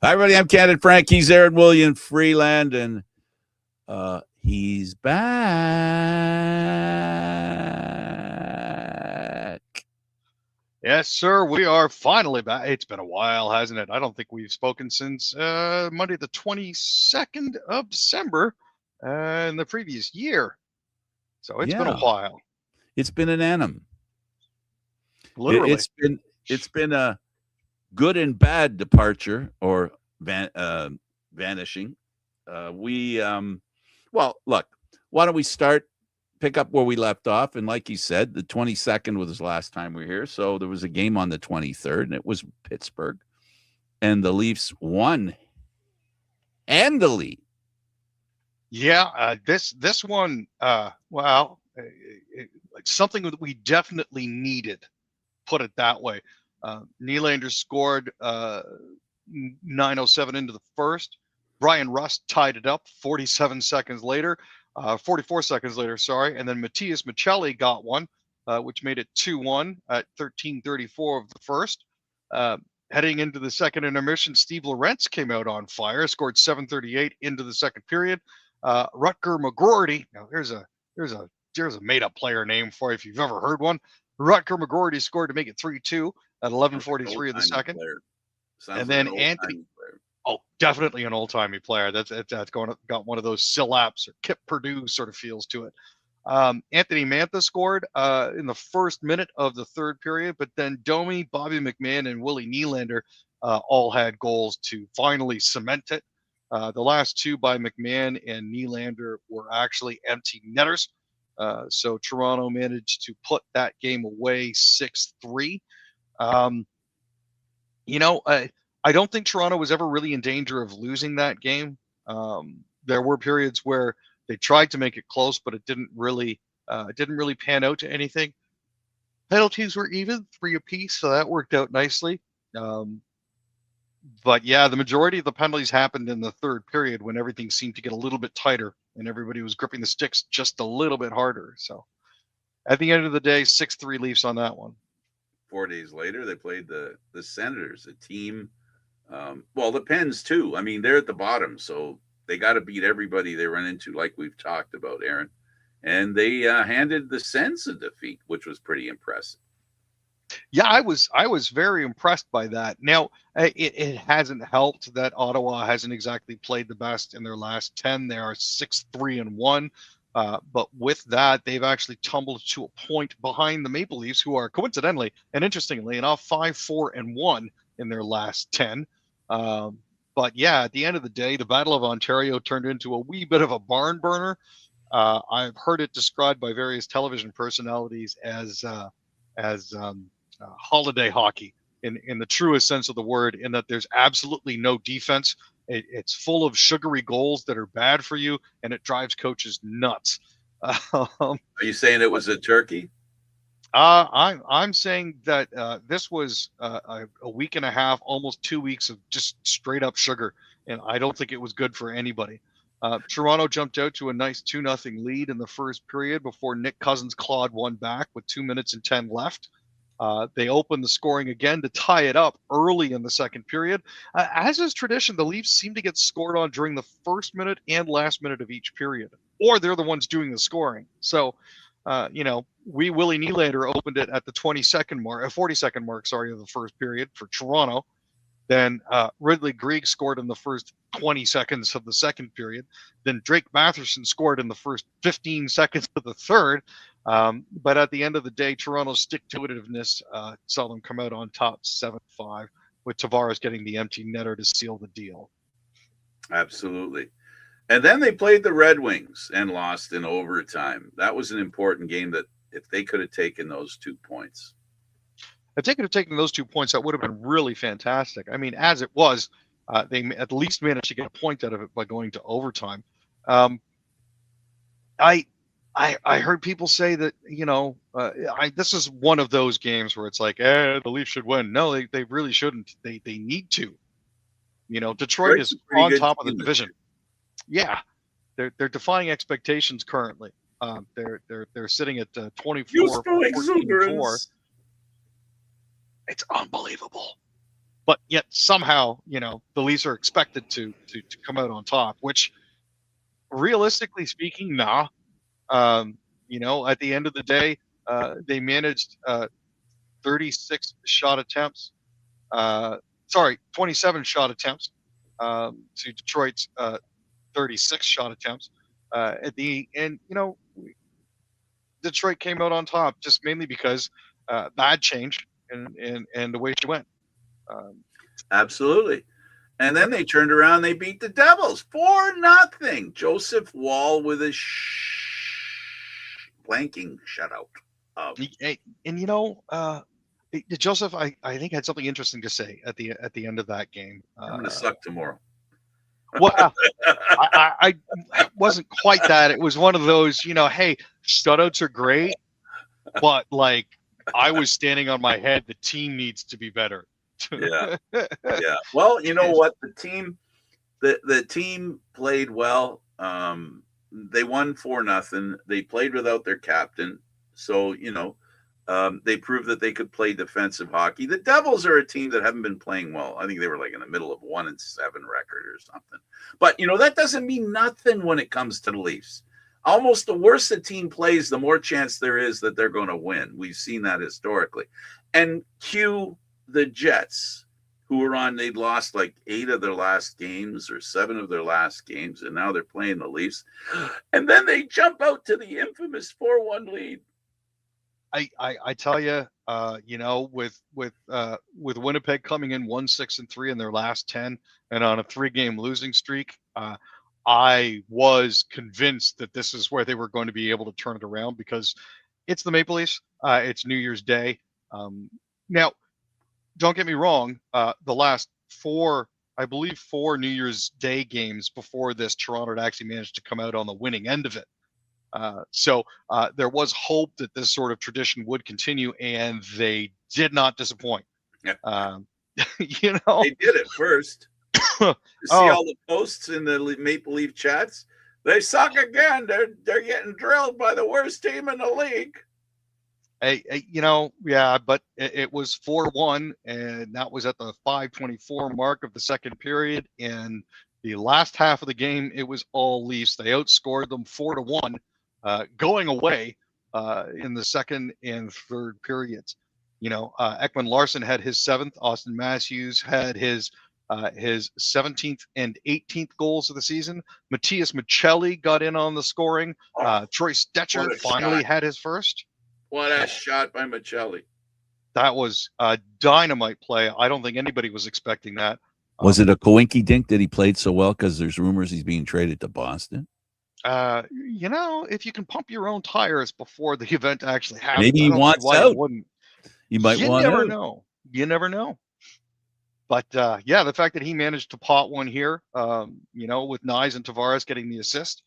Hi, everybody. I'm Candid Frank. He's Aaron William Freeland, and he's back. Yes, sir. We are finally back. It's been a while, hasn't it? I don't think we've spoken since Monday, the 22nd of December in the previous year. So it's been a while. It's been an annum. Literally. It's been a good and bad departure or vanishing. Well, look, why don't we pick up where we left off? And like you said, the 22nd was the last time we were here. So there was a game on the 23rd, and it was Pittsburgh. And the Leafs won and the lead. Yeah, this one, something that we definitely needed, put it that way. Nylander scored 9:07 into the first. Brian Rust tied it up 44 seconds later, sorry. And then Matthias Michelli got one, which made it 2-1 at 13:34 of the first. Heading into the second intermission, Steve Lorentz came out on fire, scored 7:38 into the second period. Rutger McGroarty, now here's a made-up player name for you if you've ever heard one. Rutger McGroarty scored to make it 3-2 at 11:43 of the second. And then Anthony, definitely an old-timey player. That's got one of those Sillaps or Kip Purdue sort of feels to it. Anthony Mantha scored in the first minute of the third period, but then Domi, Bobby McMahon, and Willie Nylander all had goals to finally cement it. The last two by McMahon and Nylander were actually empty netters. So Toronto managed to put that game away 6-3. I don't think Toronto was ever really in danger of losing that game. There were periods where they tried to make it close, but it didn't really pan out to anything. Penalties were even, 3 apiece, so that worked out nicely. But yeah, the majority of the penalties happened in the third period when everything seemed to get a little bit tighter and everybody was gripping the sticks just a little bit harder. So at the end of the day, 6-3 Leafs on that one. 4 days later, they played the Senators, a team. The Pens too. I mean, they're at the bottom, so they got to beat everybody they run into, like we've talked about, Aaron. And they handed the Sens a defeat, which was pretty impressive. Yeah, I was very impressed by that. Now, it hasn't helped that Ottawa hasn't exactly played the best in their last 10. They are 6-3-1. But with that, they've actually tumbled to a point behind the Maple Leafs, who are coincidentally and interestingly enough 5-4-1 in their last 10. But yeah, at the end of the day, the Battle of Ontario turned into a wee bit of a barn burner. I've heard it described by various television personalities as holiday hockey in the truest sense of the word, in that there's absolutely no defense. It's full of sugary goals that are bad for you, and it drives coaches nuts. Are you saying it was a turkey? I'm saying that this was a week and a half, almost 2 weeks of just straight up sugar, and I don't think it was good for anybody. Toronto jumped out to a nice 2-0 lead in the first period before Nick Cousins clawed one back with 2 minutes and 10 left. They opened the scoring again to tie it up early in the second period. As is tradition, the Leafs seem to get scored on during the first minute and last minute of each period, or they're the ones doing the scoring. So, Willie Nylander opened it at the 42nd mark, 42nd mark, of the first period for Toronto. Then Ridley Greig scored in the first 20 seconds of the second period. Then Drake Matherson scored in the first 15 seconds of the third. But at the end of the day, Toronto's stick-to-itiveness saw them come out on top 7-5, with Tavares getting the empty netter to seal the deal. Absolutely. And then they played the Red Wings and lost in overtime. That was an important game that if they could have taken those 2 points. If they could have taken those 2 points, that would have been really fantastic. I mean, as it was, they at least managed to get a point out of it by going to overtime. I heard people say that, this is one of those games where it's like, the Leafs should win. No, they really shouldn't. They need to. Detroit is on top of the division. Yeah, they're defying expectations currently. They're sitting at 24-14-4. It's unbelievable. but yet somehow, the Leafs are expected to come out on top, which realistically speaking, nah. At the end of the day, they managed 36 shot attempts. Sorry, 27 shot attempts to Detroit's 36 shot attempts. At the end, Detroit came out on top just mainly because bad change and the way she went. Absolutely. And then they turned around. They beat the Devils 4-0. Joseph Wall with a blanking shutout. Joseph, I think had something interesting to say at the end of that game. I'm going to suck tomorrow. Well, I wasn't quite that. It was one of those, hey, shutouts are great, but like I was standing on my head. The team needs to be better. Yeah. Well, you know what? The team played well. They won 4-0. They played without their captain, so they proved that they could play defensive hockey. The Devils are a team that haven't been playing well. I think they were like in the middle of 1-7 record or something. But that doesn't mean nothing when it comes to the Leafs. Almost the worse the team plays, the more chance there is that they're going to win. We've seen that historically. And cue the Jets, they'd lost like 8 of their last games or 7 of their last games, and now they're playing the Leafs. And then they jump out to the infamous 4-1 lead. I tell you, with Winnipeg coming in 1-6-3 in their last 10 and on a 3-game losing streak, I was convinced that this is where they were going to be able to turn it around because it's the Maple Leafs. It's New Year's Day. Now, don't get me wrong. The last 4 New Year's Day games before this, Toronto had actually managed to come out on the winning end of it. So there was hope that this sort of tradition would continue, and they did not disappoint. Yeah. They did it first. You see all the posts in the Maple Leaf chats? They suck again. They're getting drilled by the worst team in the league. But it was 4-1, and that was at the 5:24 mark of the second period. And the last half of the game, it was all Leafs. They outscored them 4-1, going away in the second and third periods. Ekman Larson had his 7th. Austin Matthews had his 17th and 18th goals of the season. Matias Maccelli got in on the scoring. Troy Stecher finally had his first. What a shot by Maccelli. That was a dynamite play. I don't think anybody was expecting that. Was it a coinky dink that he played so well? Because there's rumors he's being traded to Boston. If you can pump your own tires before the event actually happens, maybe he wants out. He might want out. You never know. But the fact that he managed to pot one here, with Nyes and Tavares getting the assist,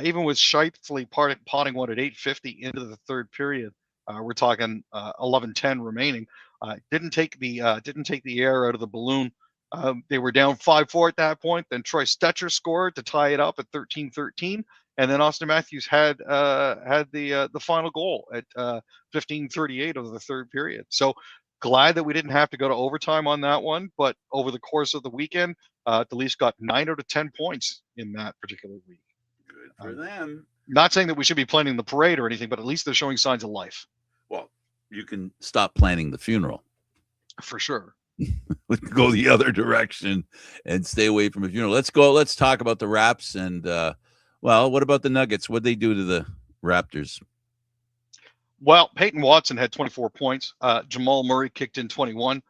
even with Scheifele potting one at 8:50 into the third period, we're talking 11:10 remaining. Didn't take the air out of the balloon. They were down 5-4 at that point. Then Troy Stecher scored to tie it up at 13-13, and then Austin Matthews had the final goal at 15:38 of the third period. So glad that we didn't have to go to overtime on that one. But over the course of the weekend, the Leafs got 9 out of 10 points in that particular week. Good for them. Not saying that we should be planning the parade or anything, but at least they're showing signs of life. Well, you can stop planning the funeral. For sure. Go the other direction and stay away from a funeral. Let's talk about the Raps and what about the Nuggets? What'd they do to the Raptors? Well, Peyton Watson had 24 points. Jamal Murray kicked in 21.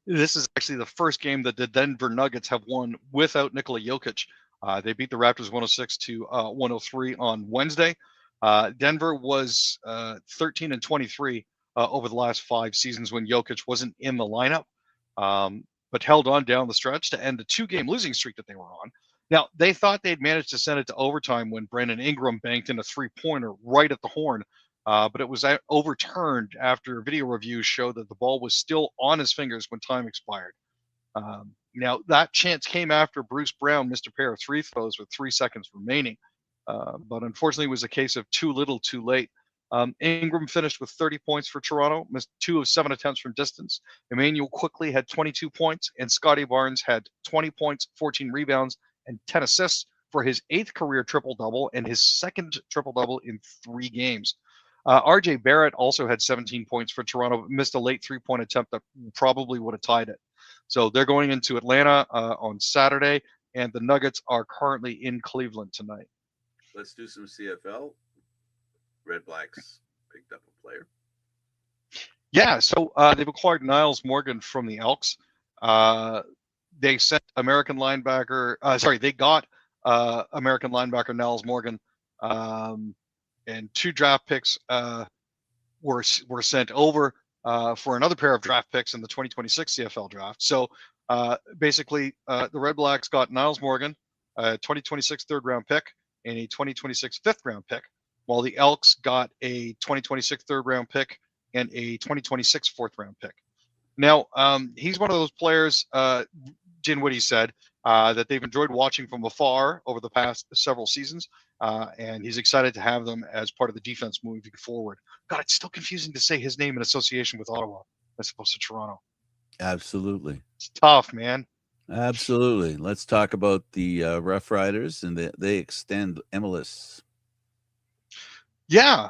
This is actually the first game that the Denver Nuggets have won without Nikola Jokic. They beat the Raptors 106-103 on Wednesday. Denver was 13-23 over the last 5 seasons when Jokic wasn't in the lineup, but held on down the stretch to end a 2-game losing streak that they were on. Now, they thought they'd managed to send it to overtime when Brandon Ingram banked in a 3-pointer right at the horn, but it was overturned after video reviews showed that the ball was still on his fingers when time expired. Now, that chance came after Bruce Brown missed a pair of 3 throws with 3 seconds remaining, but unfortunately it was a case of too little, too late. Ingram finished with 30 points for Toronto, missed 2 of 7 attempts from distance. Emmanuel quickly had 22 points, and Scotty Barnes had 20 points, 14 rebounds, and 10 assists for his 8th career triple-double and his 2nd triple-double in 3 games. RJ Barrett also had 17 points for Toronto, missed a late 3-point attempt that probably would have tied it. So they're going into Atlanta on Saturday, and the Nuggets are currently in Cleveland tonight. Let's do some CFL. Red Blacks picked up a player. Yeah, so they've acquired Niles Morgan from the Elks. They sent American linebacker. They got American linebacker Niles Morgan, and 2 draft picks were sent over for another pair of draft picks in the 2026 CFL draft. So basically, the Red Blacks got Niles Morgan, a 2026 third-round pick, and a 2026 fifth-round pick, while the Elks got a 2026 third-round pick and a 2026 fourth-round pick. Now, he's one of those players, Dinwiddie said, that they've enjoyed watching from afar over the past several seasons, and he's excited to have them as part of the defense moving forward. God, it's still confusing to say his name in association with Ottawa as opposed to Toronto. Absolutely. It's tough, man. Absolutely. Let's talk about the Rough Riders, and they extend MLS. Yeah,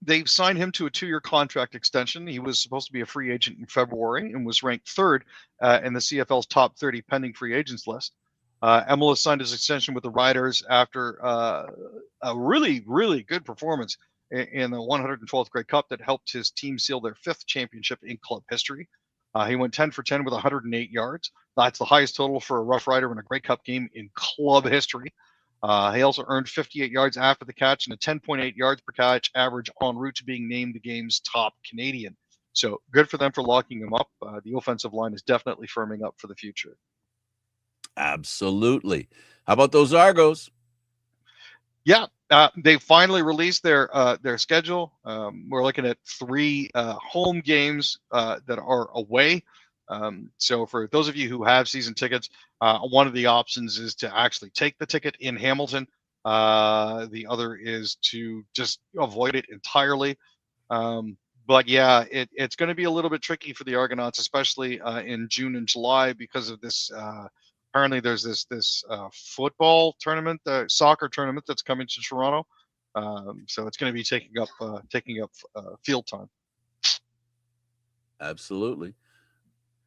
they've signed him to a 2-year contract extension. He was supposed to be a free agent in February and was ranked 3rd in the CFL's top 30 pending free agents list. MLS signed his extension with the Riders after a really, really good performance in the 112th Grey Cup that helped his team seal their 5th championship in club history. He went 10 for 10 with 108 yards. That's the highest total for a Rough Rider in a Grey Cup game in club history. He also earned 58 yards after the catch and a 10.8 yards per catch average en route to being named the game's top Canadian. So good for them for locking him up. The offensive line is definitely firming up for the future. Absolutely. How about those Argos? Yeah, they finally released their schedule. We're looking at 3 home games that are away. So for those of you who have season tickets, one of the options is to actually take the ticket in Hamilton. The other is to just avoid it entirely. But yeah, it's going to be a little bit tricky for the Argonauts, especially in June and July because of this. Apparently, there's this football tournament, soccer tournament that's coming to Toronto. So it's going to be taking up field time. Absolutely.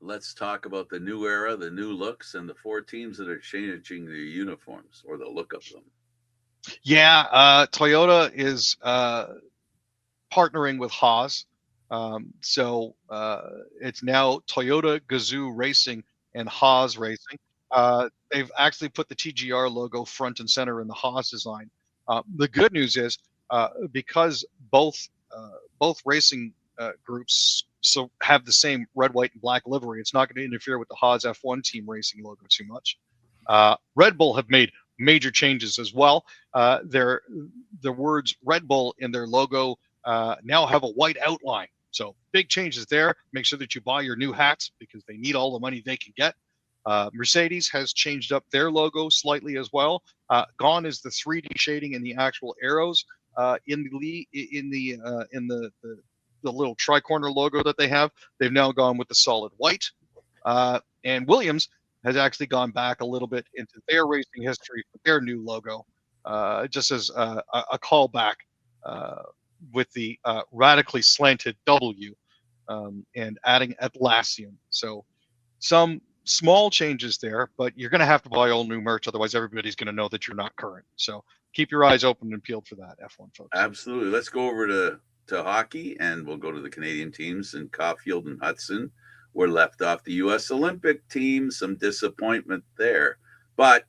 Let's talk about the new era, the new looks, and the 4 teams that are changing their uniforms or the look of them. Yeah, Toyota is partnering with Haas. So it's now Toyota Gazoo Racing and Haas Racing. They've actually put the TGR logo front and center in the Haas design. The good news is because both racing groups have the same red, white, and black livery, it's not going to interfere with the Haas F1 team racing logo too much. Red Bull have made major changes as well. The words Red Bull in their logo now have a white outline. So big changes there. Make sure that you buy your new hats because they need all the money they can get. Mercedes has changed up their logo slightly as well. Gone is the 3D shading in the actual arrows in the little tri-corner logo that they have. They've now gone with the solid white. And Williams has actually gone back a little bit into their racing history with their new logo, just as a callback with the radically slanted W and adding Atlassian. So some small changes there, but you're going to have to buy all new merch. Otherwise, everybody's going to know that you're not current. So keep your eyes open and peeled for that, F1 folks. Absolutely. Let's go over to hockey, and we'll go to the Canadian teams. And Caulfield and Hudson were left off the U.S. Olympic team. Some disappointment there, but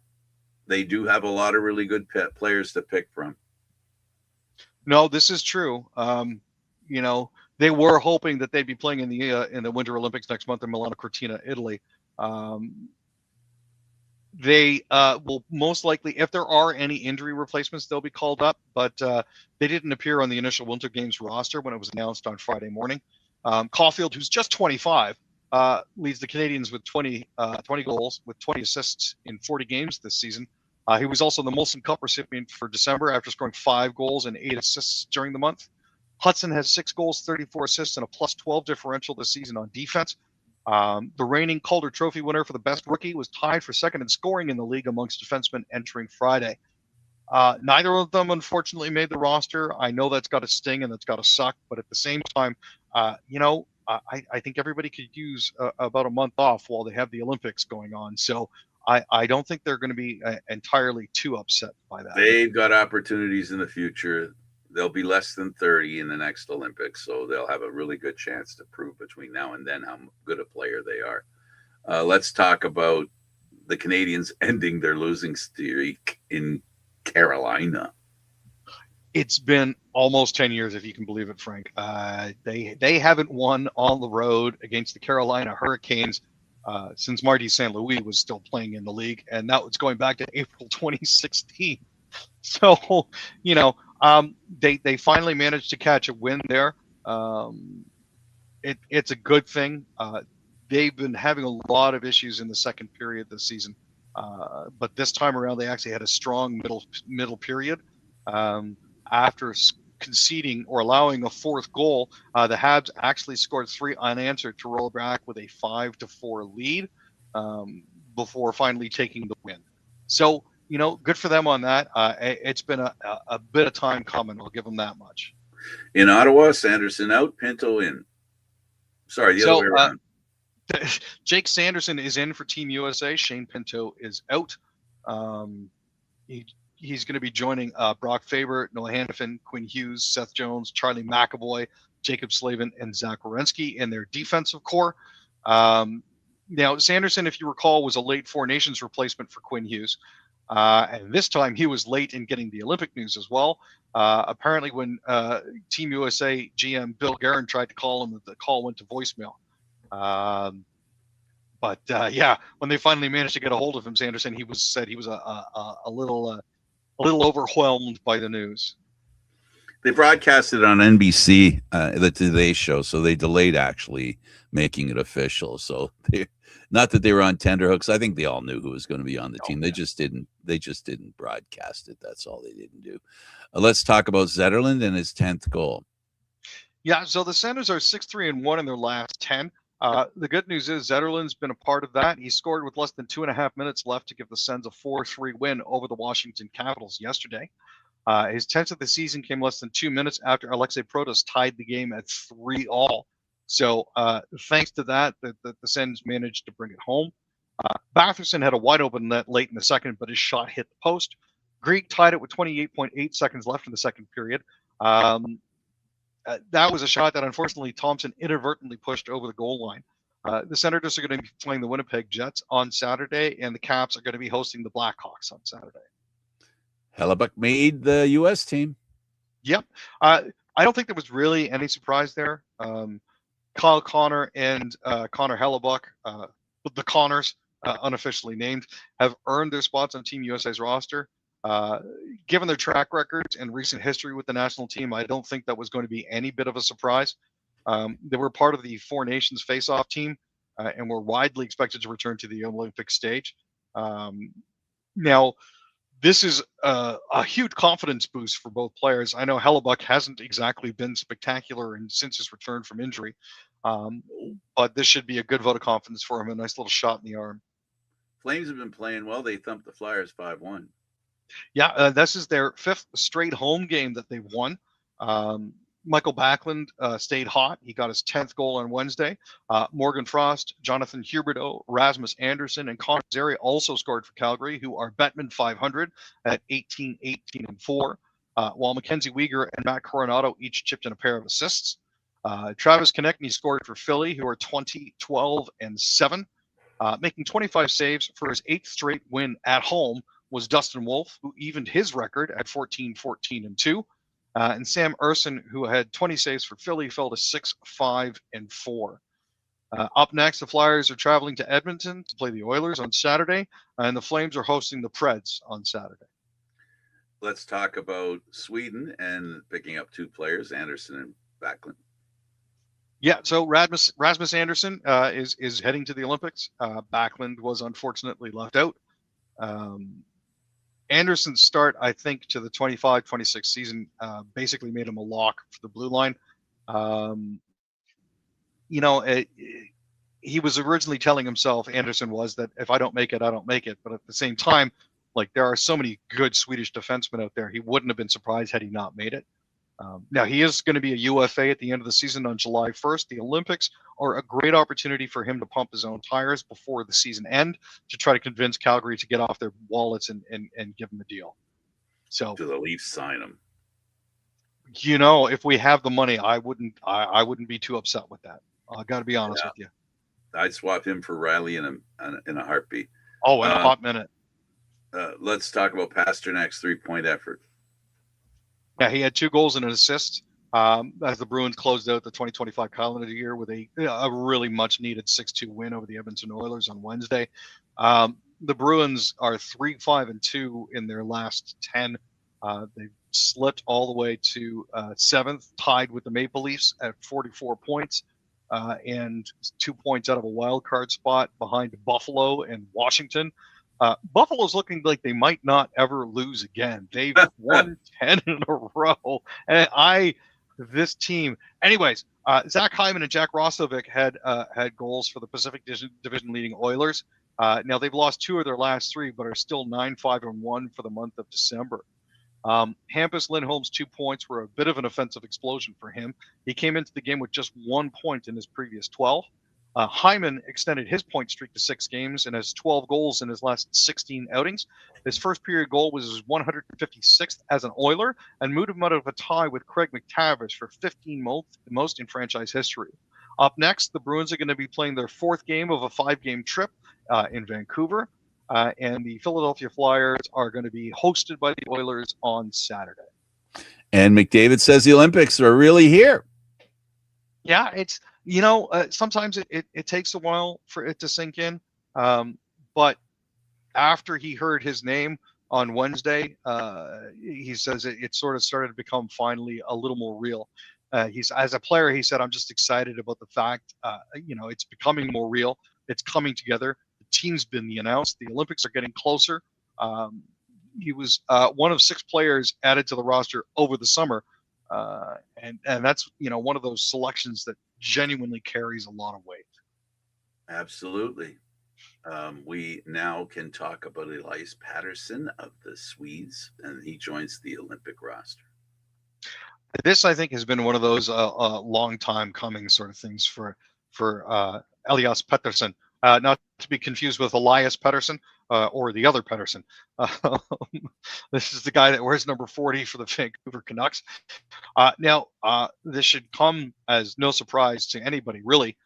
they do have a lot of really good players to pick from. No, this is true. They were hoping that they'd be playing in the Winter Olympics next month in Milano Cortina, Italy. They will most likely, if there are any injury replacements, they'll be called up, but they didn't appear on the initial Winter Games roster when it was announced on Friday morning. Caulfield, who's just 25, leads the Canadians with 20 goals with 20 assists in 40 games this season. He was also the Molson Cup recipient for December after scoring 5 goals and 8 assists during the month. Hudson has 6 goals, 34 assists, and a plus 12 differential this season on defense. The reigning Calder Trophy winner for the best rookie was tied for second in scoring in the league amongst defensemen entering Friday. Neither of them, unfortunately, made the roster. I know that's got to sting and that's got to suck, but at the same time, I think everybody could use about a month off while they have the Olympics going on. So I don't think they're going to be entirely too upset by that. They've got opportunities in the future. They'll be less than 30 in the next Olympics, so they'll have a really good chance to prove between now and then how good a player they are. Let's talk about the Canadians ending their losing streak in Carolina. It's been almost 10 years, if you can believe it, Frank. They haven't won on the road against the Carolina Hurricanes since Marty St. Louis was still playing in the league, and that was going back to April 2016. So, they finally managed to catch a win there. It's a good thing. They've been having a lot of issues in the second period this season. But this time around, they actually had a strong middle period. After conceding or allowing a fourth goal, the Habs actually scored 3 unanswered to roll back with a 5-4 lead before finally taking the win. So, good for them on that. It's been a bit of time coming. I'll give them that much. In Ottawa, Sanderson out, Pinto in. Sorry, the other way around. Jake Sanderson is in for Team USA. Shane Pinto is out. He's going to be joining Brock Faber, Noah Hannafin, Quinn Hughes, Seth Jones, Charlie McAvoy, Jacob Slavin, and Zach Werenski in their defensive core. Now, Sanderson, if you recall, was a late Four Nations replacement for Quinn Hughes. And this time he was late in getting the Olympic news as well. Apparently, when Team USA GM Bill Guerin tried to call him, the call went to voicemail. But when they finally managed to get a hold of him, Sanderson, he said he was a little overwhelmed by the news. They broadcast it on NBC, the Today Show, so they delayed actually making it official. So not that they were on tenterhooks. I think they all knew who was going to be on the team. They just didn't broadcast it. That's all they didn't do. Let's talk about Zetterlund and his 10th goal. Yeah, so the Senators are 6-3-1 in their last 10. The good news is Zetterlund's been a part of that. He scored with less than 2.5 minutes left to give the Sens a 4-3 win over the Washington Capitals yesterday. His 10th of the season came less than 2 minutes after Alexei Protas tied the game at 3-3. So thanks to that, the Sens managed to bring it home. Batherson had a wide open net late in the second, but his shot hit the post. Greek tied it with 28.8 seconds left in the second period. That was a shot that, unfortunately, Thompson inadvertently pushed over the goal line. The Senators are going to be playing the Winnipeg Jets on Saturday, and the Caps are going to be hosting the Blackhawks on Saturday. Hellebuck made the U.S. team. Yep. I don't think there was really any surprise there. Kyle Connor and Connor Hellebuck, the Connors, unofficially named, have earned their spots on Team USA's roster. Given their track records and recent history with the national team, I don't think that was going to be any bit of a surprise. They were part of the Four Nations face-off team and were widely expected to return to the Olympic stage. Now, this is a huge confidence boost for both players. I know Hellebuck hasn't exactly been spectacular since his return from injury, but this should be a good vote of confidence for him, a nice little shot in the arm. Flames have been playing well. They thumped the Flyers 5-1. Yeah, this is their 5th straight home game that they've won. Michael Backlund stayed hot. He got his 10th goal on Wednesday. Morgan Frost, Jonathan Huberdeau, Rasmus Anderson, and Connor Zary also scored for Calgary, who are Bettman 500 at 18-18-4, while Mackenzie Weegar and Matt Coronado each chipped in a pair of assists. Travis Konechny scored for Philly, who are 20-12-7, making 25 saves for his 8th straight win at home. Was Dustin Wolf, who evened his record at 14-14-2. And Sam Urson, who had 20 saves for Philly, fell to 6-5-4. Up next, the Flyers are traveling to Edmonton to play the Oilers on Saturday, and the Flames are hosting the Preds on Saturday. Let's talk about Sweden and picking up 2 players, Anderson and Backlund. Yeah, so Rasmus Anderson is heading to the Olympics. Backlund was unfortunately left out. Anderson's start, I think, to the 25-26 season basically made him a lock for the blue line. You know, he was originally telling himself, Anderson was, that if I don't make it, I don't make it. But at the same time, like, there are so many good Swedish defensemen out there, he wouldn't have been surprised had he not made it. Now, he is going to be a UFA at the end of the season on July 1st. The Olympics are a great opportunity for him to pump his own tires before the season end to try to convince Calgary to get off their wallets and give him a deal. So, Do the Leafs sign him? you know, if we have the money, I wouldn't be too upset with that. I got to be honest with you. I'd swap him for Riley in a heartbeat. Oh, in a hot minute. Let's talk about Pasternak's 3-point effort. Yeah, he had 2 goals and an assist as the Bruins closed out the 2025 calendar year with a really much-needed 6-2 win over the Edmonton Oilers on Wednesday. The Bruins are 3-5-2 in their last 10. They've slipped all the way to 7th, tied with the Maple Leafs at 44 points, and 2 points out of a wild card spot behind Buffalo and Washington. Buffalo's looking like they might not ever lose again. They've won 10 in a row. And this team, anyways, Zach Hyman and Jack Roslovic had goals for the Pacific Division leading Oilers. Now they've lost 2 of their last 3, but are still 9-5-1 for the month of December. Hampus Lindholm's 2 points were a bit of an offensive explosion for him. He came into the game with just 1 point in his previous 12. Hyman extended his point streak to 6 games and has 12 goals in his last 16 outings. His first period goal was his 156th as an Oiler and moved him out of a tie with Craig McTavish for 15 most in franchise history. Up next, the Bruins are going to be playing their 4th game of a 5-game trip in Vancouver, and the Philadelphia Flyers are going to be hosted by the Oilers on Saturday. And McDavid says the Olympics are really here. Yeah, it's, sometimes it takes a while for it to sink in. But after he heard his name on Wednesday, he says it sort of started to become finally a little more real. As a player, he said, I'm just excited about the fact, it's becoming more real. It's coming together. The team's been announced. The Olympics are getting closer. He was one of 6 players added to the roster over the summer. And that's, one of those selections that genuinely carries a lot of weight. Absolutely. We now can talk about Elias Patterson of the Swedes, and he joins the Olympic roster. This, I think, has been one of those long time coming sort of things for Elias Pettersson, not to be confused with Elias Pettersson or the other Pettersson. This is the guy that wears number 40 for the Vancouver Canucks. Now, this should come as no surprise to anybody, really,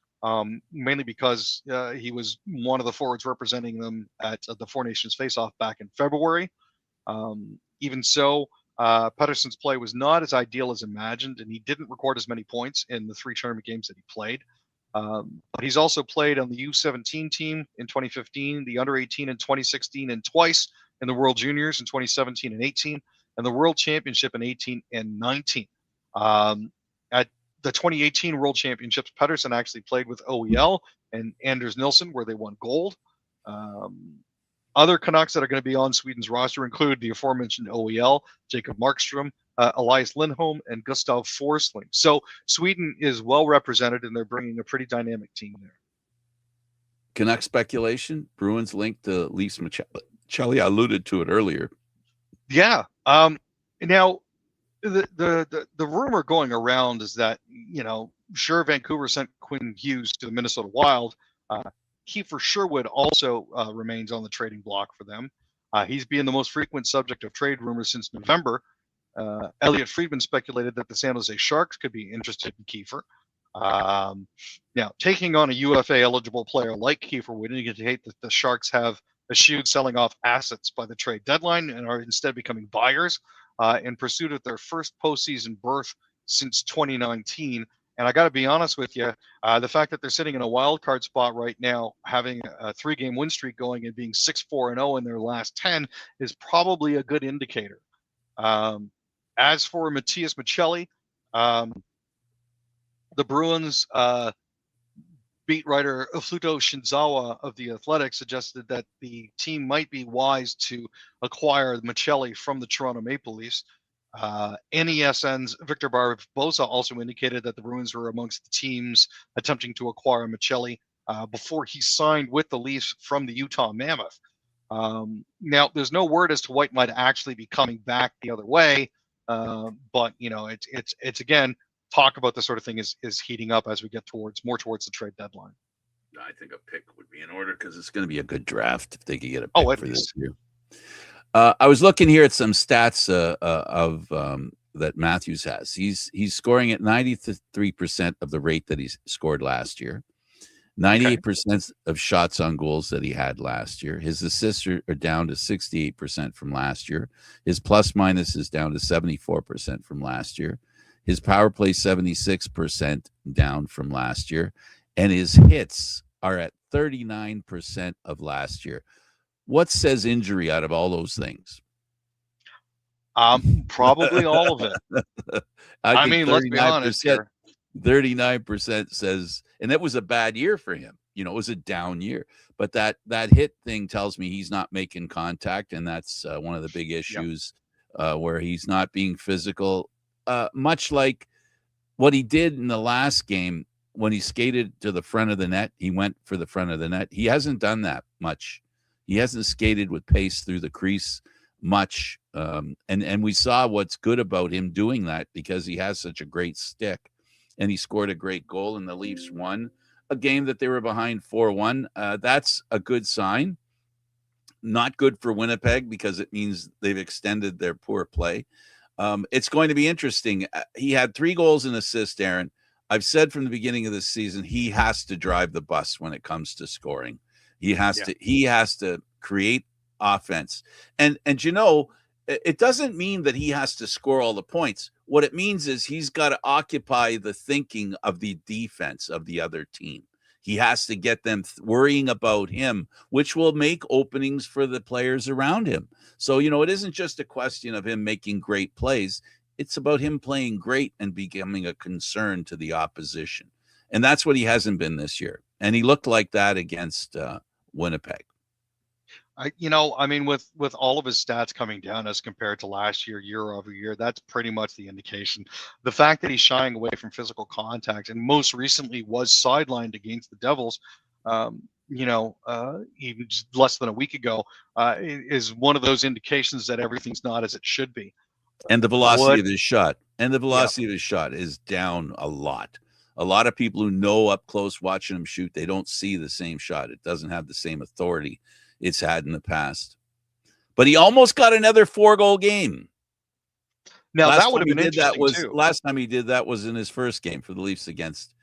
mainly because he was one of the forwards representing them at the Four Nations Face-Off back in February. Even so, Pettersson's play was not as ideal as imagined, and he didn't record as many points in the 3 tournament games that he played. But he's also played on the U17 team in 2015, the Under-18 in 2016, and twice in the World Juniors in 2017 and 18, and the World Championship in 18 and 19. At the 2018 World Championships, Pettersson actually played with OEL and Anders Nilsson, where they won gold. Other Canucks that are going to be on Sweden's roster include the aforementioned OEL, Jacob Markstrom, Elias Lindholm, and Gustav Forsling. So Sweden is well represented, and they're bringing a pretty dynamic team there. Canuck speculation, Bruins linked to Leafs Michelli. I alluded to it earlier. Yeah. Now, the rumor going around is that, sure, Vancouver sent Quinn Hughes to the Minnesota Wild. Kiefer Sherwood also remains on the trading block for them. He's been the most frequent subject of trade rumors since November. Elliot Friedman speculated that the San Jose Sharks could be interested in Kiefer. Now, taking on a UFA-eligible player like Kiefer would indicate that the Sharks have eschewed selling off assets by the trade deadline and are instead becoming buyers in pursuit of their first postseason berth since 2019. And I got to be honest with you, the fact that they're sitting in a wild card spot right now, having a 3-game win streak going and being 6-4-0 in their last 10 is probably a good indicator. As for Matias Michelli, the Bruins beat writer Fluto Shinzawa of The Athletic suggested that the team might be wise to acquire Michelli from the Toronto Maple Leafs. NESN's Victor Barbosa also indicated that the Bruins were amongst the teams attempting to acquire Michelli before he signed with the Leafs from the Utah Mammoth. Now, there's no word as to what might actually be coming back the other way, but it's again, talk about this sort of thing is heating up as we get more towards the trade deadline. I think a pick would be in order because it's going to be a good draft if they could get a pick at for least. this year. I was looking here at some stats of that Matthews has. He's scoring at 93% of the rate that he scored last year. 98% of shots on goals that he had last year. His assists are down to 68% from last year. His plus minus is down to 74% from last year. His power play 76% down from last year. And his hits are at 39% of last year. What says injury out of all those things? Probably all of it. I mean, let's be honest here. 39% says, and that was a bad year for him. It was a down year. But that hit thing tells me he's not making contact, and that's one of the big issues where he's not being physical. Much like what he did in the last game when he skated to the front of the net, he went for the front of the net. He hasn't done that much. He hasn't skated with pace through the crease much. And we saw what's good about him doing that because he has such a great stick. And he scored a great goal, and the Leafs won a game that they were behind 4-1. That's a good sign. Not good for Winnipeg because it means they've extended their poor play. It's going to be interesting. He had 3 goals and assists, Aaron. I've said from the beginning of this season, he has to drive the bus when it comes to scoring. He has to create offense. And it doesn't mean that he has to score all the points. What it means is he's got to occupy the thinking of the defense of the other team. He has to get them worrying about him, which will make openings for the players around him. So, it isn't just a question of him making great plays. It's about him playing great and becoming a concern to the opposition. And that's what he hasn't been this year. And he looked like that against Winnipeg. With all of his stats coming down as compared to last year over year, that's pretty much the indication. The fact that he's shying away from physical contact and most recently was sidelined against the Devils, even just less than a week ago, is one of those indications that everything's not as it should be. And the velocity of his shot. And the velocity of his shot is down a lot. A lot of people who know up close watching him shoot, they don't see the same shot. It doesn't have the same authority it's had in the past. But he almost got another 4-goal game. Now that would have been interesting too. Last time he did that was in his first game for the Leafs against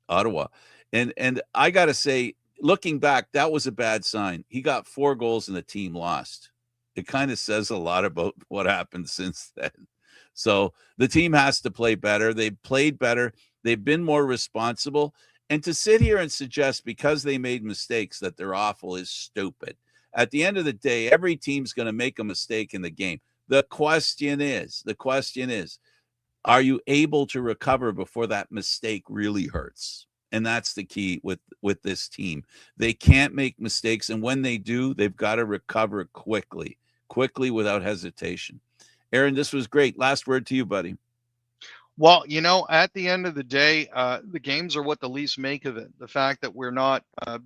Ottawa. And I got to say, looking back, that was a bad sign. He got 4 goals and the team lost. It kind of says a lot about what happened since then. So the team has to play better. They've played better. They've been more responsible. And to sit here and suggest because they made mistakes that they're awful is stupid. At the end of the day, every team's going to make a mistake in the game. The question is, are you able to recover before that mistake really hurts? And that's the key with this team. They can't make mistakes. And when they do, they've got to recover quickly without hesitation. Aaron, this was great. Last word to you, buddy. Well, at the end of the day, the games are what the Leafs make of it. The fact that we're not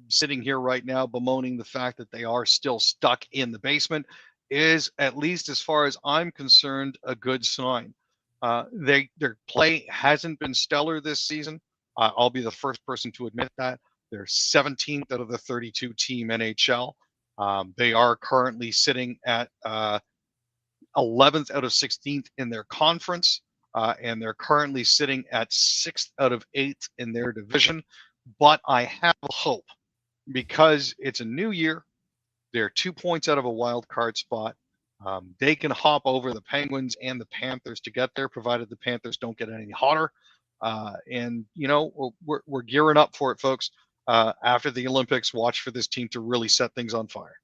sitting here right now bemoaning the fact that they are still stuck in the basement is, at least as far as I'm concerned, a good sign. Their play hasn't been stellar this season. I'll be the first person to admit that. They're 17th out of the 32 team NHL. They are currently sitting at 11th out of 16th in their conference. And they're currently sitting at 6th out of 8 in their division. But I have hope because it's a new year. They're 2 points out of a wild card spot. They can hop over the Penguins and the Panthers to get there, provided the Panthers don't get any hotter. And we're gearing up for it, folks. After the Olympics, watch for this team to really set things on fire.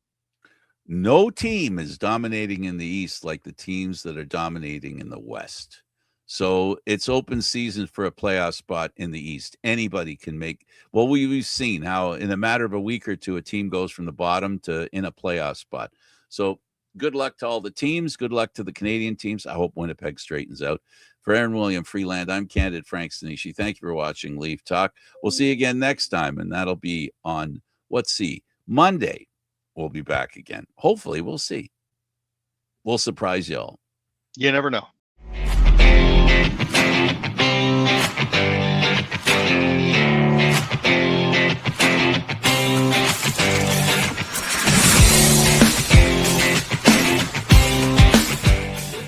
No team is dominating in the East like the teams that are dominating in the West. So it's open season for a playoff spot in the East. Anybody can make. Well, we've seen how in a matter of a week or two, a team goes from the bottom to in a playoff spot. So good luck to all the teams. Good luck to the Canadian teams. I hope Winnipeg straightens out. For Aaron William Freeland, I'm Candid Frank Stanishi. Thank you for watching Leaf Talk. We'll see you again next time, and that'll be on Monday. We'll be back again. Hopefully, we'll see. We'll surprise y'all. You never know.